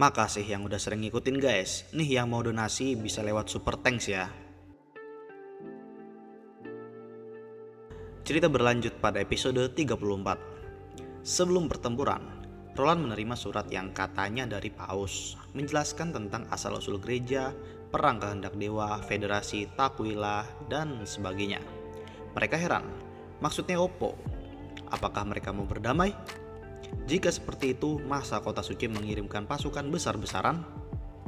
Makasih yang udah sering ngikutin guys. Nih yang mau donasi bisa lewat super thanks ya. Cerita berlanjut pada episode 34. Sebelum pertempuran, Roland menerima surat yang katanya dari Paus, menjelaskan tentang asal-usul gereja, perang kehendak dewa, federasi, takwila, dan sebagainya. Mereka heran, maksudnya opo? Apakah mereka mau berdamai? Jika seperti itu, masa kota suci mengirimkan pasukan besar-besaran?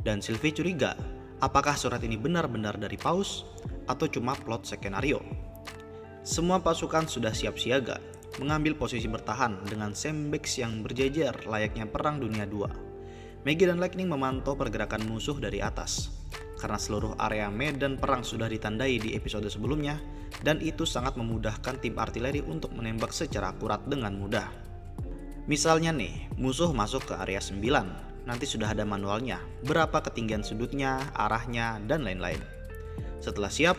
Dan Sylvie curiga, apakah surat ini benar-benar dari Paus atau cuma plot skenario? Semua pasukan sudah siap siaga, mengambil posisi bertahan dengan sandbags yang berjejer layaknya Perang Dunia II. Maggie dan Lightning memantau pergerakan musuh dari atas. Karena seluruh area medan perang sudah ditandai di episode sebelumnya, dan itu sangat memudahkan tim artileri untuk menembak secara akurat dengan mudah. Misalnya nih, musuh masuk ke area 9, nanti sudah ada manualnya, berapa ketinggian sudutnya, arahnya, dan lain-lain. Setelah siap,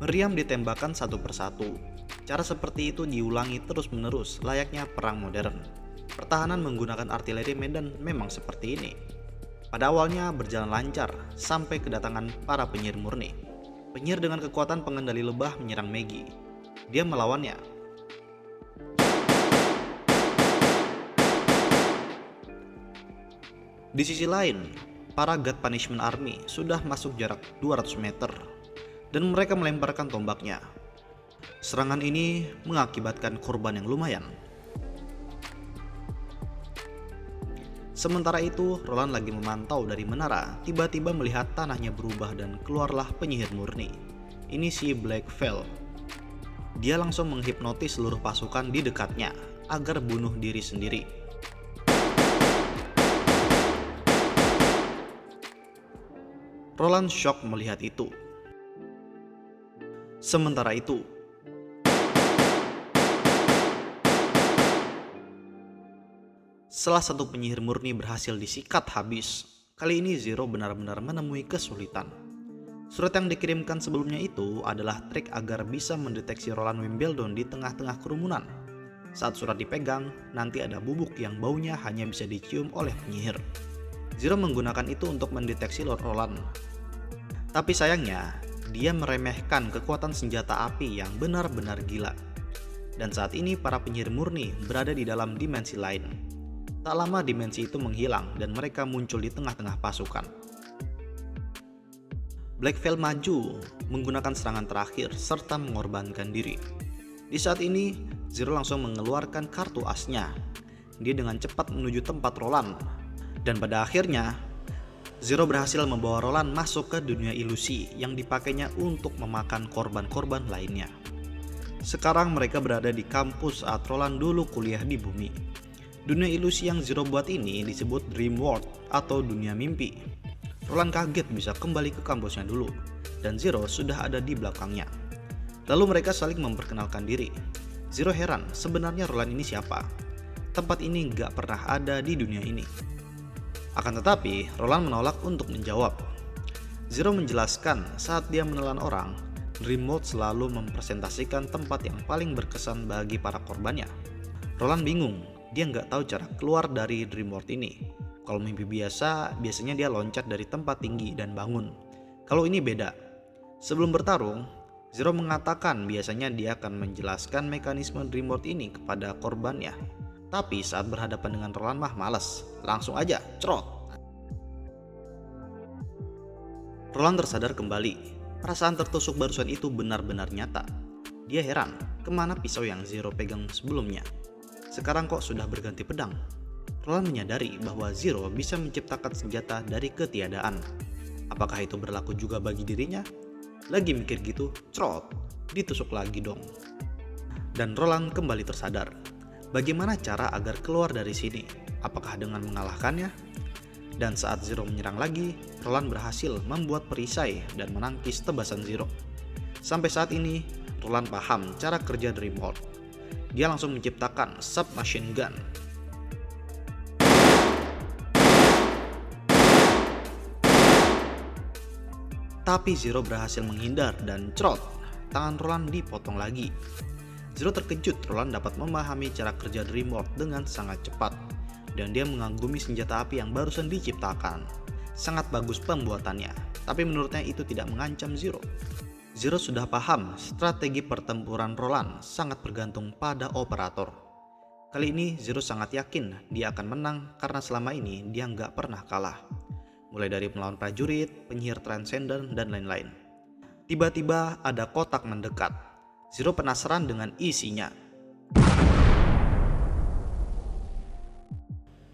meriam ditembakkan satu persatu. Cara seperti itu diulangi terus-menerus layaknya perang modern. Pertahanan menggunakan artileri medan memang seperti ini. Pada awalnya berjalan lancar sampai kedatangan para penyihir murni. Penyihir dengan kekuatan pengendali lebah menyerang Maggie. Dia melawannya. Di sisi lain, para God Punishment Army sudah masuk jarak 200 meter dan mereka melemparkan tombaknya. Serangan ini mengakibatkan korban yang lumayan. Sementara itu, Roland lagi memantau dari menara, tiba-tiba melihat tanahnya berubah dan keluarlah penyihir murni. Ini si Black Veil. Dia langsung menghipnotis seluruh pasukan di dekatnya agar bunuh diri sendiri. Roland shock melihat itu. Sementara itu, setelah satu penyihir murni berhasil disikat habis, kali ini Zero benar-benar menemui kesulitan. Surat yang dikirimkan sebelumnya itu adalah trik agar bisa mendeteksi Roland Wimbledon di tengah-tengah kerumunan. Saat surat dipegang, nanti ada bubuk yang baunya hanya bisa dicium oleh penyihir. Zero menggunakan itu untuk mendeteksi Lord Roland. Tapi sayangnya, dia meremehkan kekuatan senjata api yang benar-benar gila. Dan saat ini para penyihir murni berada di dalam dimensi lain. Tak lama dimensi itu menghilang dan mereka muncul di tengah-tengah pasukan. Black Veil maju menggunakan serangan terakhir serta mengorbankan diri. Di saat ini, Zero langsung mengeluarkan kartu asnya. Dia dengan cepat menuju tempat Roland. Dan pada akhirnya, Zero berhasil membawa Roland masuk ke dunia ilusi yang dipakainya untuk memakan korban-korban lainnya. Sekarang mereka berada di kampus saat Roland dulu kuliah di bumi. Dunia ilusi yang Zero buat ini disebut Dream World atau dunia mimpi. Roland kaget bisa kembali ke kampusnya dulu, dan Zero sudah ada di belakangnya. Lalu mereka saling memperkenalkan diri. Zero heran, sebenarnya Roland ini siapa? Tempat ini gak pernah ada di dunia ini. Akan tetapi, Roland menolak untuk menjawab. Zero menjelaskan saat dia menelan orang, Dream World selalu mempresentasikan tempat yang paling berkesan bagi para korbannya. Roland bingung. Dia nggak tahu cara keluar dari Dream World ini. Kalau mimpi biasanya dia loncat dari tempat tinggi dan bangun. Kalau ini beda. Sebelum bertarung, Zero mengatakan biasanya dia akan menjelaskan mekanisme Dream World ini kepada korbannya. Tapi saat berhadapan dengan Roland mah males. Langsung aja, cerot. Roland tersadar kembali. Perasaan tertusuk barusan itu benar-benar nyata. Dia heran, kemana pisau yang Zero pegang sebelumnya? Sekarang kok sudah berganti pedang? Roland menyadari bahwa Zero bisa menciptakan senjata dari ketiadaan. Apakah itu berlaku juga bagi dirinya? Lagi mikir gitu, cerot, ditusuk lagi dong. Dan Roland kembali tersadar. Bagaimana cara agar keluar dari sini? Apakah dengan mengalahkannya? Dan saat Zero menyerang lagi, Roland berhasil membuat perisai dan menangkis tebasan Zero. Sampai saat ini, Roland paham cara kerja Dream World. Dia langsung menciptakan submachine gun. Tapi Zero berhasil menghindar dan cerot, tangan Roland dipotong lagi. Zero terkejut Roland dapat memahami cara kerja Dream World dengan sangat cepat, dan dia mengagumi senjata api yang barusan diciptakan. Sangat bagus pembuatannya, tapi menurutnya itu tidak mengancam Zero. Zero sudah paham strategi pertempuran Roland sangat bergantung pada operator. Kali ini Zero sangat yakin dia akan menang karena selama ini dia nggak pernah kalah. Mulai dari melawan prajurit, penyihir transcendent, dan lain-lain. Tiba-tiba ada kotak mendekat. Zero penasaran dengan isinya.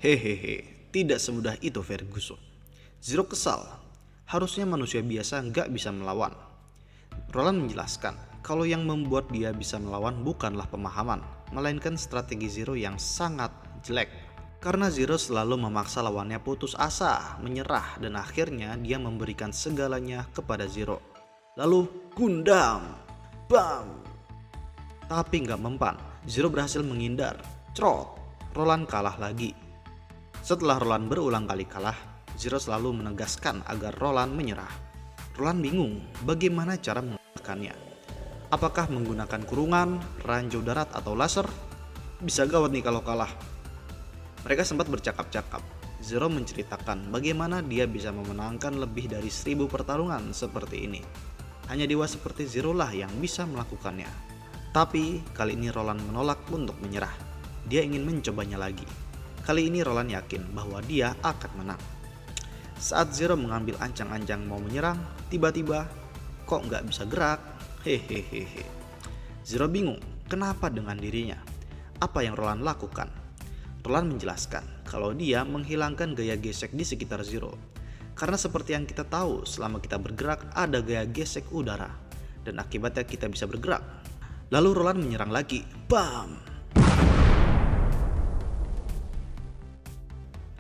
Hehehe, tidak semudah itu Ferguson. Zero kesal. Harusnya manusia biasa nggak bisa melawan. Roland menjelaskan kalau yang membuat dia bisa melawan bukanlah pemahaman, melainkan strategi Zero yang sangat jelek. Karena Zero selalu memaksa lawannya putus asa, menyerah, dan akhirnya dia memberikan segalanya kepada Zero. Lalu Gundam, bam! Tapi nggak mempan, Zero berhasil menghindar. Crot, Roland kalah lagi. Setelah Roland berulang kali kalah, Zero selalu menegaskan agar Roland menyerah. Roland bingung bagaimana cara mengalahkannya. Apakah menggunakan kurungan, ranjau darat, atau laser? Bisa gawat nih kalau kalah. Mereka sempat bercakap-cakap. Zero menceritakan bagaimana dia bisa memenangkan lebih dari 1000 pertarungan seperti ini. Hanya dewa seperti Zero lah yang bisa melakukannya. Tapi kali ini Roland menolak untuk menyerah. Dia ingin mencobanya lagi. Kali ini Roland yakin bahwa dia akan menang. Saat Zero mengambil ancang-ancang mau menyerang, tiba-tiba kok nggak bisa gerak. Hehehe. Zero bingung kenapa dengan dirinya. Apa yang Roland lakukan? Roland menjelaskan kalau dia menghilangkan gaya gesek di sekitar Zero. Karena seperti yang kita tahu, selama kita bergerak ada gaya gesek udara, dan akibatnya kita bisa bergerak. Lalu Roland menyerang lagi. Bam!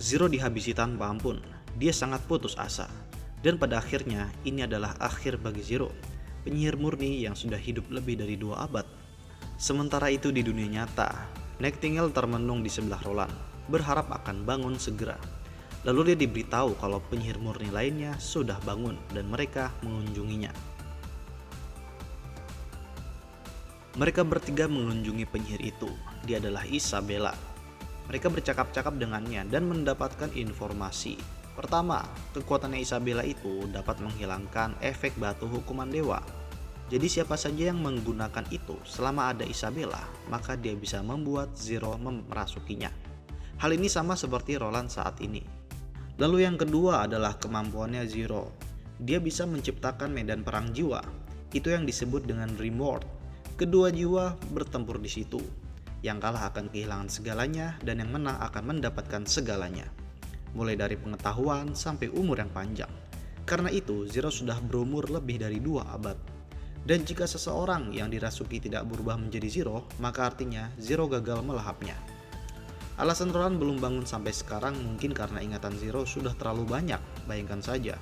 Zero dihabisi tanpa ampun. Dia sangat putus asa. Dan pada akhirnya ini adalah akhir bagi Zero, penyihir murni yang sudah hidup lebih dari 2 abad. Sementara itu di dunia nyata, Nightingale termenung di sebelah Roland, berharap akan bangun segera. Lalu dia diberitahu kalau penyihir murni lainnya sudah bangun dan mereka mengunjunginya. Mereka bertiga mengunjungi penyihir itu. Dia adalah Isabella. Mereka bercakap-cakap dengannya dan mendapatkan informasi. Pertama, kekuatannya Isabella itu dapat menghilangkan efek batu hukuman dewa. Jadi siapa saja yang menggunakan itu selama ada Isabella, maka dia bisa membuat Zero merasukinya. Hal ini sama seperti Roland saat ini. Lalu yang kedua adalah kemampuannya Zero. Dia bisa menciptakan medan perang jiwa. Itu yang disebut dengan Dream World. Kedua jiwa bertempur di situ. Yang kalah akan kehilangan segalanya dan yang menang akan mendapatkan segalanya. Mulai dari pengetahuan sampai umur yang panjang. Karena itu Zero sudah berumur lebih dari 2 abad. Dan jika seseorang yang dirasuki tidak berubah menjadi Zero, maka artinya Zero gagal melahapnya. Alasan Roland belum bangun sampai sekarang mungkin karena ingatan Zero sudah terlalu banyak. Bayangkan saja,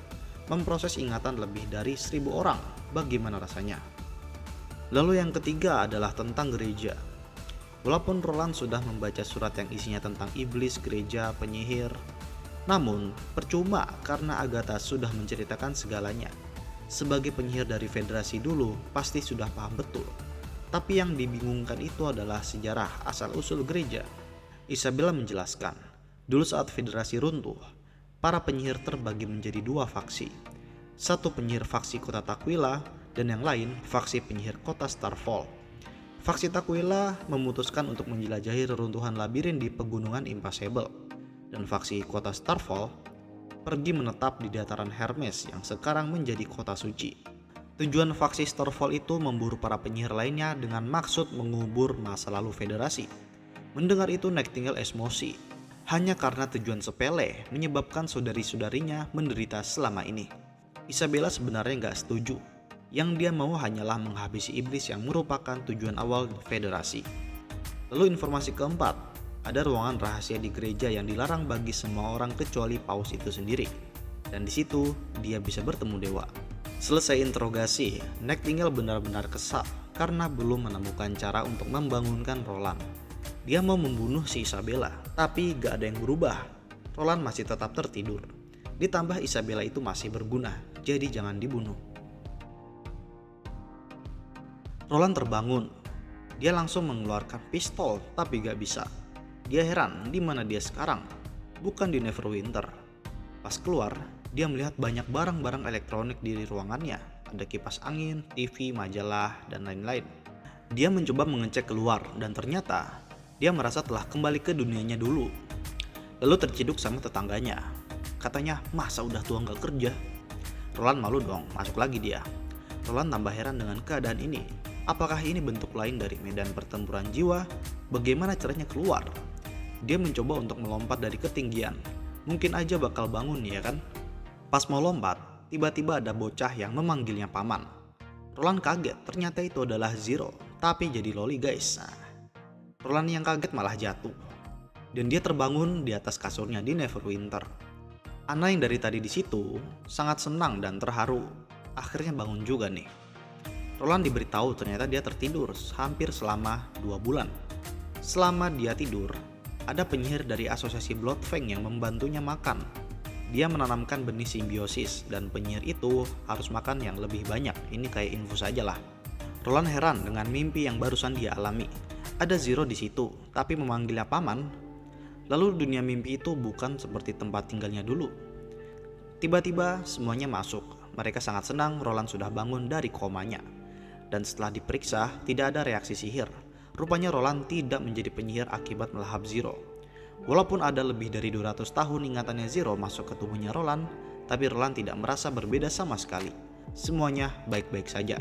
memproses ingatan lebih dari 1000 orang. Bagaimana rasanya? Lalu yang ketiga adalah tentang gereja. Walaupun Roland sudah membaca surat yang isinya tentang iblis, gereja, penyihir, namun percuma karena Agatha sudah menceritakan segalanya. Sebagai penyihir dari federasi dulu, pasti sudah paham betul. Tapi yang dibingungkan itu adalah sejarah asal-usul gereja. Isabella menjelaskan, dulu saat federasi runtuh, para penyihir terbagi menjadi 2 faksi. Satu penyihir faksi kota Takwila, dan yang lain faksi penyihir kota Starfall. Faksi Takwila memutuskan untuk menjelajahi reruntuhan labirin di pegunungan Impassable. Dan faksi kota Starfall pergi menetap di dataran Hermes yang sekarang menjadi kota suci. Tujuan faksi Starfall itu memburu para penyihir lainnya dengan maksud mengubur masa lalu federasi. Mendengar itu Nightingale emosi, hanya karena tujuan sepele menyebabkan saudari-saudarinya menderita selama ini. Isabella sebenarnya nggak setuju. Yang dia mau hanyalah menghabisi iblis yang merupakan tujuan awal federasi. Lalu informasi keempat, ada ruangan rahasia di gereja yang dilarang bagi semua orang kecuali paus itu sendiri. Dan di situ dia bisa bertemu dewa. Selesai interogasi, Nightingale benar-benar kesal karena belum menemukan cara untuk membangunkan Roland. Dia mau membunuh si Isabella, tapi gak ada yang berubah. Roland masih tetap tertidur. Ditambah Isabella itu masih berguna, jadi jangan dibunuh. Roland terbangun. Dia langsung mengeluarkan pistol tapi gak bisa. Dia heran di mana dia sekarang, bukan di Neverwinter. Pas keluar, dia melihat banyak barang-barang elektronik di ruangannya. Ada kipas angin, TV, majalah, dan lain-lain. Dia mencoba mengecek keluar dan ternyata dia merasa telah kembali ke dunianya dulu. Lalu terciduk sama tetangganya. Katanya, masa udah tua gak kerja? Roland malu dong, masuk lagi dia. Roland tambah heran dengan keadaan ini. Apakah ini bentuk lain dari medan pertempuran jiwa? Bagaimana caranya keluar? Dia mencoba untuk melompat dari ketinggian. Mungkin aja bakal bangun ya kan? Pas mau lompat, tiba-tiba ada bocah yang memanggilnya paman. Roland kaget, ternyata itu adalah Zero, tapi jadi loli guys. Roland yang kaget malah jatuh. Dan dia terbangun di atas kasurnya di Neverwinter. Anna yang dari tadi di situ sangat senang dan terharu. Akhirnya bangun juga nih. Roland diberitahu ternyata dia tertidur hampir selama 2 bulan. Selama dia tidur, ada penyihir dari asosiasi Bloodfang yang membantunya makan. Dia menanamkan benih simbiosis dan penyihir itu harus makan yang lebih banyak. Ini kayak infus aja lah. Roland heran dengan mimpi yang barusan dia alami. Ada Zero di situ, tapi memanggilnya paman. Lalu dunia mimpi itu bukan seperti tempat tinggalnya dulu. Tiba-tiba semuanya masuk. Mereka sangat senang Roland sudah bangun dari komanya. Dan setelah diperiksa, tidak ada reaksi sihir. Rupanya Roland tidak menjadi penyihir akibat melahap Zero. Walaupun ada lebih dari 200 tahun ingatannya Zero masuk ke tubuhnya Roland, tapi Roland tidak merasa berbeda sama sekali. Semuanya baik-baik saja.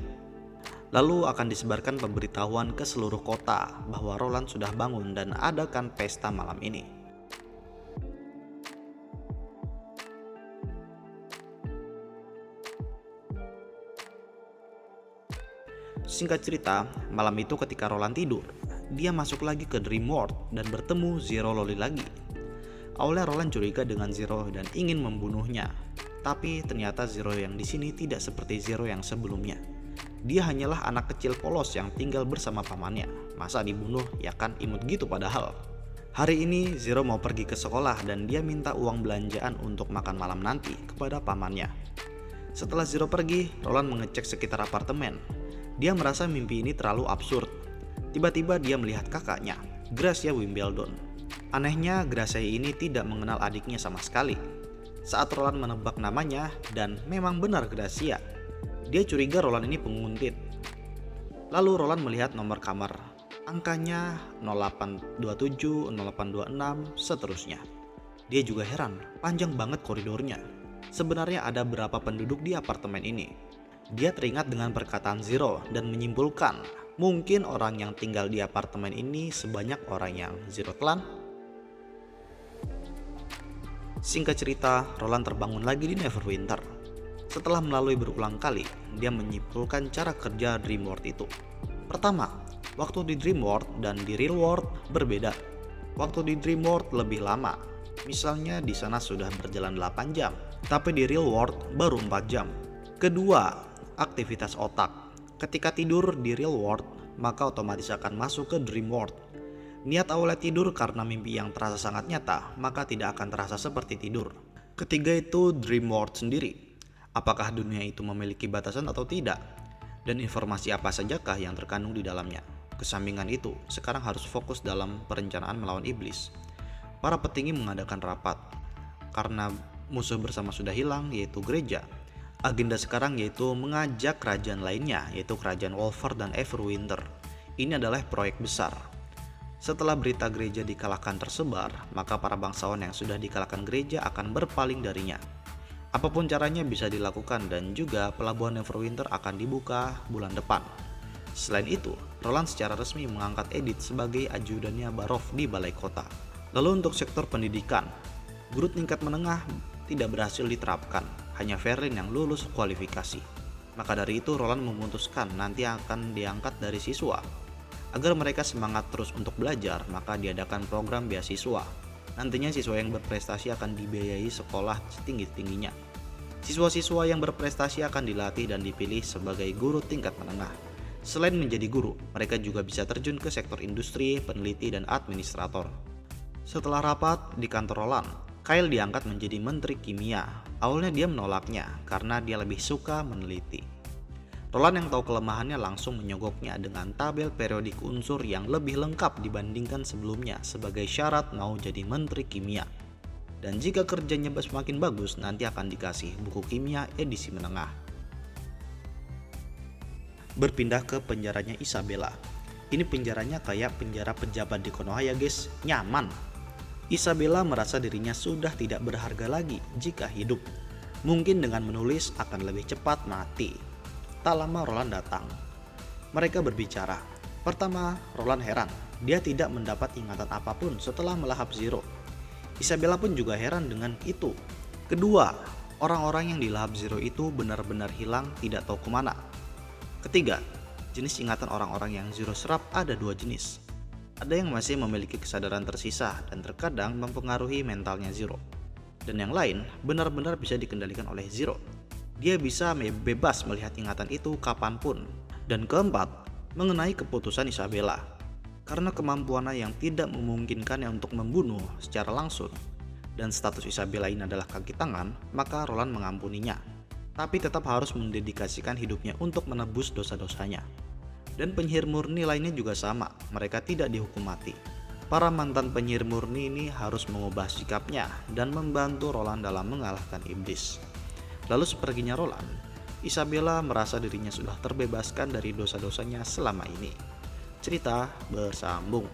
Lalu akan disebarkan pemberitahuan ke seluruh kota bahwa Roland sudah bangun dan adakan pesta malam ini. Singkat cerita, malam itu ketika Roland tidur, dia masuk lagi ke Dream World dan bertemu Zero Loli lagi. Awalnya Roland curiga dengan Zero dan ingin membunuhnya, tapi ternyata Zero yang di sini tidak seperti Zero yang sebelumnya. Dia hanyalah anak kecil polos yang tinggal bersama pamannya. Masa dibunuh, ya kan imut gitu padahal. Hari ini Zero mau pergi ke sekolah dan dia minta uang belanjaan untuk makan malam nanti kepada pamannya. Setelah Zero pergi, Roland mengecek sekitar apartemen. Dia merasa mimpi ini terlalu absurd. Tiba-tiba dia melihat kakaknya, Gracia Wimbledon. Anehnya, Gracia ini tidak mengenal adiknya sama sekali. Saat Roland menebak namanya, dan memang benar Gracia, dia curiga Roland ini penguntit. Lalu Roland melihat nomor kamar. Angkanya 0827, 0826, seterusnya. Dia juga heran, panjang banget koridornya. Sebenarnya ada berapa penduduk di apartemen ini? Dia teringat dengan perkataan Zero dan menyimpulkan mungkin orang yang tinggal di apartemen ini sebanyak orang yang Zero telan. Singkat cerita, Roland terbangun lagi di Neverwinter. Setelah melalui berulang kali, dia menyimpulkan cara kerja Dream World itu. Pertama, waktu di Dream World dan di Real World berbeda. Waktu di Dream World lebih lama. Misalnya di sana sudah berjalan 8 jam, tapi di Real World baru 4 jam. Kedua, aktivitas otak. Ketika tidur di Real World, maka otomatis akan masuk ke Dream World. Niat awalnya tidur karena mimpi yang terasa sangat nyata, maka tidak akan terasa seperti tidur. Ketiga itu Dream World sendiri. Apakah dunia itu memiliki batasan atau tidak? Dan informasi apa sajakah yang terkandung di dalamnya? Kesampingan itu, sekarang harus fokus dalam perencanaan melawan iblis. Para petinggi mengadakan rapat. Karena musuh bersama sudah hilang, yaitu gereja. Agenda sekarang yaitu mengajak kerajaan lainnya, yaitu kerajaan Wolfer dan Everwinter. Ini adalah proyek besar. Setelah berita gereja dikalahkan tersebar, maka para bangsawan yang sudah dikalahkan gereja akan berpaling darinya. Apapun caranya bisa dilakukan dan juga pelabuhan Neverwinter akan dibuka bulan depan. Selain itu, Roland secara resmi mengangkat Edith sebagai ajudannya Barov di balai kota. Lalu untuk sektor pendidikan, guru tingkat menengah tidak berhasil diterapkan, hanya Verlin yang lulus kualifikasi. Maka dari itu Roland memutuskan nanti akan diangkat dari siswa. Agar mereka semangat terus untuk belajar, maka diadakan program beasiswa. Nantinya siswa yang berprestasi akan dibiayai sekolah setinggi-tingginya. Siswa-siswa yang berprestasi akan dilatih dan dipilih sebagai guru tingkat menengah. Selain menjadi guru, mereka juga bisa terjun ke sektor industri, peneliti, dan administrator. Setelah rapat di kantor Roland, Kyle diangkat menjadi menteri kimia. Awalnya dia menolaknya karena dia lebih suka meneliti. Roland yang tahu kelemahannya langsung menyogoknya dengan tabel periodik unsur yang lebih lengkap dibandingkan sebelumnya sebagai syarat mau jadi menteri kimia. Dan jika kerjanya semakin bagus, nanti akan dikasih buku kimia edisi menengah. Berpindah ke penjaranya Isabella. Ini penjaranya kayak penjara pejabat di Konoha ya guys, nyaman. Isabella merasa dirinya sudah tidak berharga lagi jika hidup. Mungkin dengan menulis akan lebih cepat mati. Tak lama Roland datang. Mereka berbicara. Pertama, Roland heran. Dia tidak mendapat ingatan apapun setelah melahap Zero. Isabella pun juga heran dengan itu. Kedua, orang-orang yang dilahap Zero itu benar-benar hilang, tidak tahu kemana. Ketiga, jenis ingatan orang-orang yang Zero serap ada dua jenis. Ada yang masih memiliki kesadaran tersisa dan terkadang mempengaruhi mentalnya Zero. Dan yang lain benar-benar bisa dikendalikan oleh Zero. Dia bisa bebas melihat ingatan itu kapanpun. Dan keempat, mengenai keputusan Isabella. Karena kemampuannya yang tidak memungkinkannya untuk membunuh secara langsung, dan status Isabella ini adalah kaki tangan, maka Roland mengampuninya. Tapi tetap harus mendedikasikan hidupnya untuk menebus dosa-dosanya. Dan penyihir murni lainnya juga sama, mereka tidak dihukum mati. Para mantan penyihir murni ini harus mengubah sikapnya dan membantu Roland dalam mengalahkan iblis. Lalu seperginya Roland, Isabella merasa dirinya sudah terbebaskan dari dosa-dosanya selama ini. Cerita bersambung.